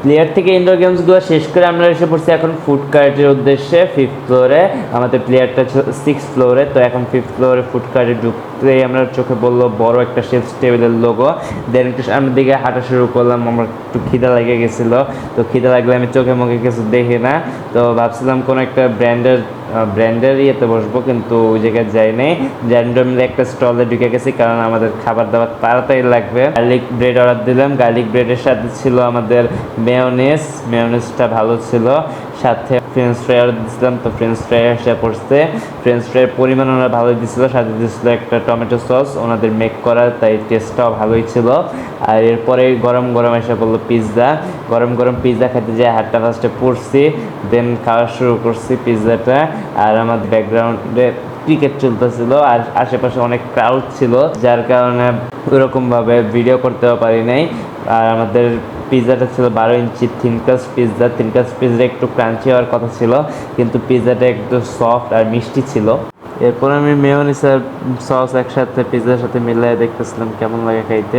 Player থেকে indoor গেমসগুলো শেষ করে আমরা এসে পড়ছি এখন ফুড কার্টের উদ্দেশ্যে 5th ফ্লোরে। আমাদের প্লেয়ারটা 6th ফ্লোরে, তো এখন 5th ফ্লোরে ফুড কার্টে ঢুকতেই আমরা চোখে বললো বড় একটা শেফস টেবিলের লোগো। দেন একটু সামনের দিকে হাঁটা শুরু করলাম, আমার একটু খিদা লেগে গেছিলো। তো খিদা লাগলে আমি চোখে মুখে কিছু দেখি না, তো ভাবছিলাম কোনো একটা ব্র্যান্ডের ইয়েতে বসবো, কিন্তু ওই জায়গায় যাই নাই। র্যান্ডমলি একটা স্টলে ঢুকে গেছি, কারণ আমাদের খাবার দাবার তাড়াতাড়ি লাগবে। গার্লিক ব্রেড অর্ডার দিলাম। গার্লিক ব্রেডের সাথে ছিল আমাদের মেয়োনেজটা ভালো ছিল, সাথে ফ্রেঞ্চ ফ্রাই অর্ডার দিয়েছিলাম। তো ফ্রেঞ্চ ফ্রাই এসে পড়ছে, ফ্রেঞ্চ ফ্রাইয়ের পরিমাণ ওনারা ভালোই দিচ্ছিল, সাথে দিয়েছিল একটা টমেটো সস ওনাদের মেক করা, তাই টেস্টটাও ভালোই ছিল। আর এরপরে গরম গরম এসে পড়লো পিৎজা। গরম গরম পিৎজা খেতে যেয়ে হাতটা ফার্স্টে পড়ছি, দেন খাওয়া শুরু করছি পিৎজাটা। আর আমাদের ব্যাকগ্রাউন্ডে ক্রিকেট চলতেছিল, আর আশেপাশে অনেক ক্রাউড ছিল, যার কারণে ওরকমভাবে ভিডিও করতেও পারি নাই। আর আমাদের পিৎজাটা ছিল 12 ইঞ্চি থিনকাস্ট পিৎজা একটু ক্রাঞ্চি হওয়ার কথা ছিল, কিন্তু পিৎজাটা একটু সফট আর মিষ্টি ছিল। এরপর আমি মেয়োনিজ আর সস একসাথে পিৎজার সাথে মিলিয়ে দেখতেছিলাম কেমন লাগে খাইতে।